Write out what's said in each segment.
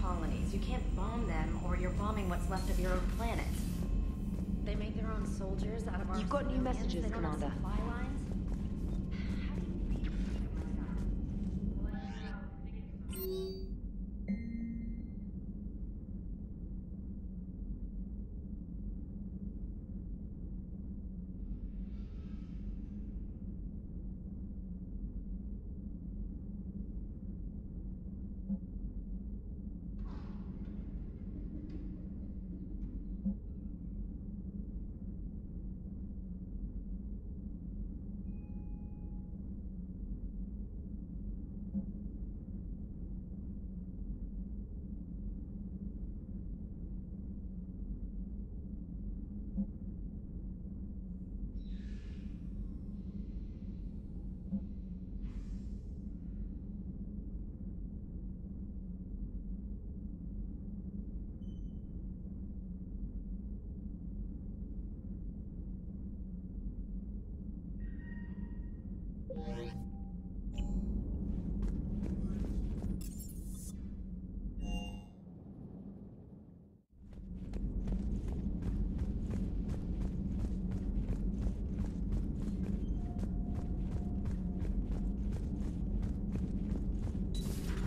colonies. You can't bomb them, or you're bombing what's left of your own planet. They make their own soldiers out of our You've got new civilians. messages, They don't have Commander. supply lines.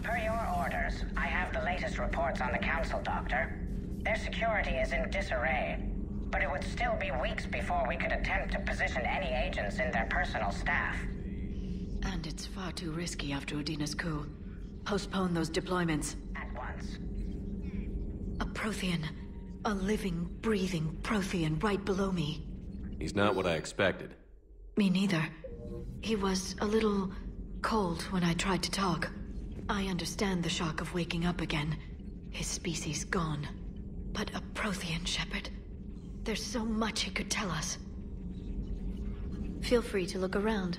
Per your orders, I have the latest reports on the Council, Doctor. Their security is in disarray, but it would still be weeks before we could attempt to position any agents in their personal staff. And it's far too risky after Udina's coup. Postpone those deployments. At once. A Prothean. A living, breathing Prothean right below me. He's not what I expected. Me neither. He was a little cold when I tried to talk. I understand the shock of waking up again. His species gone. But a Prothean, Shepard. There's so much he could tell us. Feel free to look around.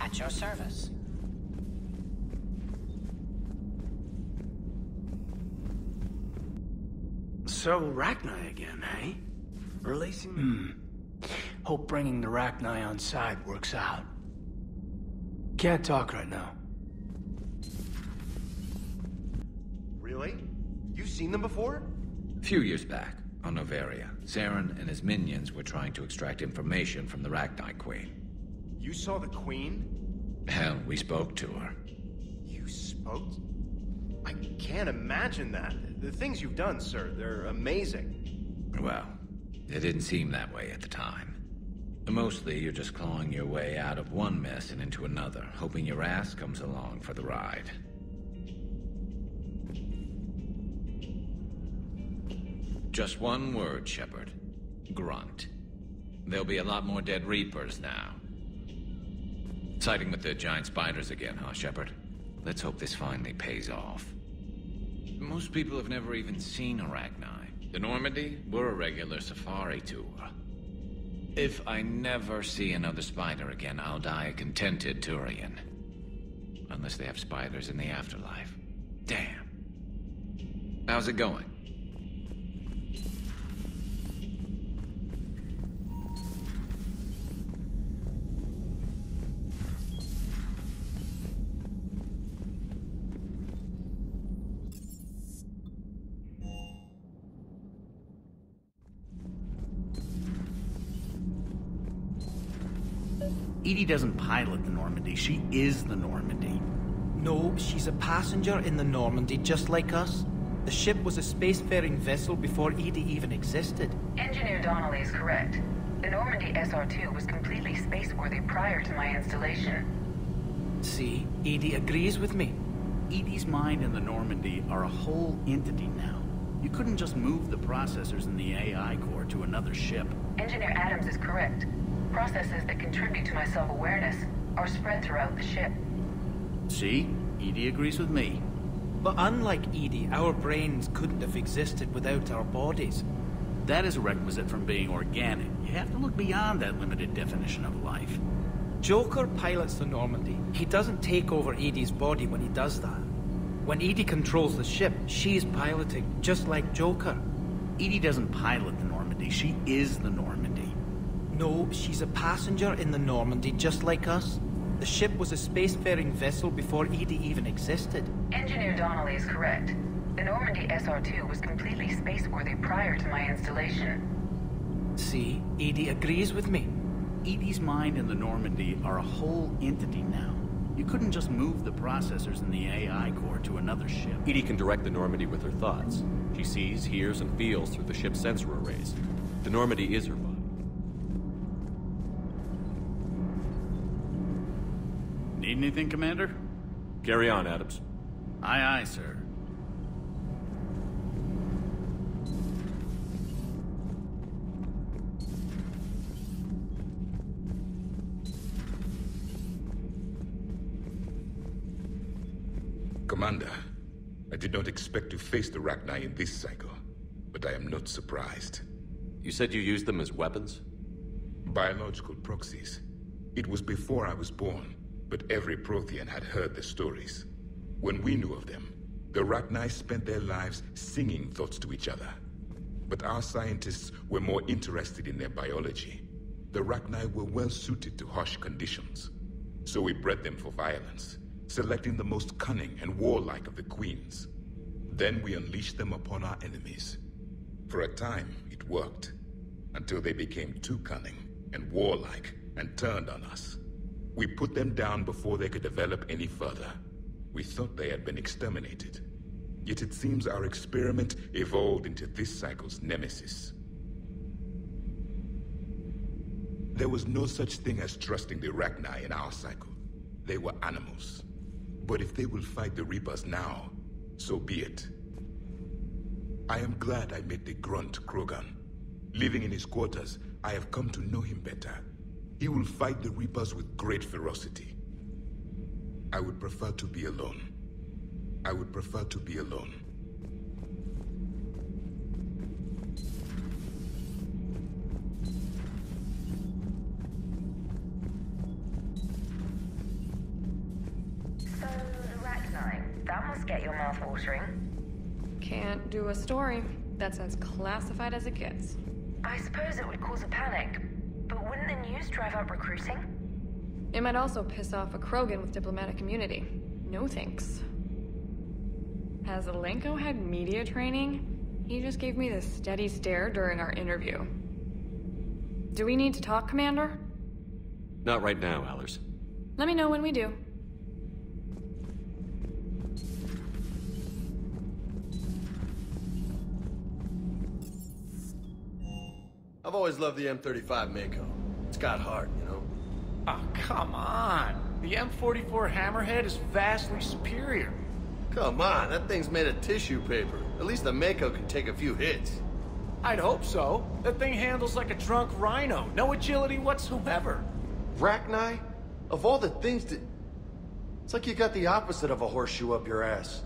At your service. So, Rachni again, eh? Releasing... Hope bringing the Rachni on side works out. Can't talk right now. Really? You've seen them before? A few years back, on Novaria, Saren and his minions were trying to extract information from the Rachni Queen. You saw the Queen? Hell, we spoke to her. You spoke? I can't imagine that. The things you've done, sir, they're amazing. Well, it didn't seem that way at the time. Mostly, you're just clawing your way out of one mess and into another, hoping your ass comes along for the ride. Just one word, Shepard. Grunt. There'll be a lot more dead Reapers now. Siding with the giant spiders again, huh, Shepard? Let's hope this finally pays off. Most people have never even seen Arachni. The Normandy, we're a regular safari tour. If I never see another spider again, I'll die a contented Turian. Unless they have spiders in the afterlife. Damn. How's it going? Edie doesn't pilot the Normandy, she is the Normandy. No, she's a passenger in the Normandy, just like us. The ship was a spacefaring vessel before Edie even existed. Engineer Donnelly is correct. The Normandy SR-2 was completely spaceworthy prior to my installation. See, Edie agrees with me. Edie's mind and the Normandy are a whole entity now. You couldn't just move the processors in the AI core to another ship. Engineer Adams is correct. Processes that contribute to my self-awareness are spread throughout the ship. See? Edie agrees with me. But unlike Edie, our brains couldn't have existed without our bodies. That is a requisite from being organic. You have to look beyond that limited definition of life. Joker pilots the Normandy. He doesn't take over Edie's body when he does that. When Edie controls the ship, she's piloting, just like Joker. Edie doesn't pilot the Normandy, she is the Normandy. No, she's a passenger in the Normandy, just like us. The ship was a spacefaring vessel before Edie even existed. Engineer Donnelly is correct. The Normandy SR-2 was completely spaceworthy prior to my installation. See, Edie agrees with me. Edie's mind and the Normandy are a whole entity now. You couldn't just move the processors in the AI core to another ship. Edie can direct the Normandy with her thoughts. She sees, hears, and feels through the ship's sensor arrays. The Normandy is her body. Need anything, Commander? Carry on, Adams. Aye, aye, sir. Commander, I did not expect to face the Rachni in this cycle, but I am not surprised. You said you used them as weapons? Biological proxies. It was before I was born, but every Prothean had heard the stories. When we knew of them, the Rachni spent their lives singing thoughts to each other. But our scientists were more interested in their biology. The Rachni were well suited to harsh conditions. So we bred them for violence, selecting the most cunning and warlike of the queens. Then we unleashed them upon our enemies. For a time, it worked, until they became too cunning and warlike and turned on us. We put them down before they could develop any further. We thought they had been exterminated. Yet it seems our experiment evolved into this cycle's nemesis. There was no such thing as trusting the Rachni in our cycle. They were animals. But if they will fight the Reapers now, so be it. I am glad I met the grunt Krogan. Living in his quarters, I have come to know him better. He will fight the Reapers with great ferocity. I would prefer to be alone. I would prefer to be alone. So, the Rachni, that must get your mouth watering. Can't do a story. That's as classified as it gets. I suppose it would cause a panic, but wouldn't the news drive up recruiting? It might also piss off a Krogan with diplomatic immunity. No thanks. Has Alenko had media training? He just gave me this steady stare during our interview. Do we need to talk, Commander? Not right now, Allers. Let me know when we do. I've always loved the M35 Mako. It's got heart, you know? Oh, come on. The M44 Hammerhead is vastly superior. Come on, that thing's made of tissue paper. At least the Mako can take a few hits. I'd hope so. That thing handles like a drunk rhino. No agility whatsoever. Rachni? Of all the things to... It's like you got the opposite of a horseshoe up your ass.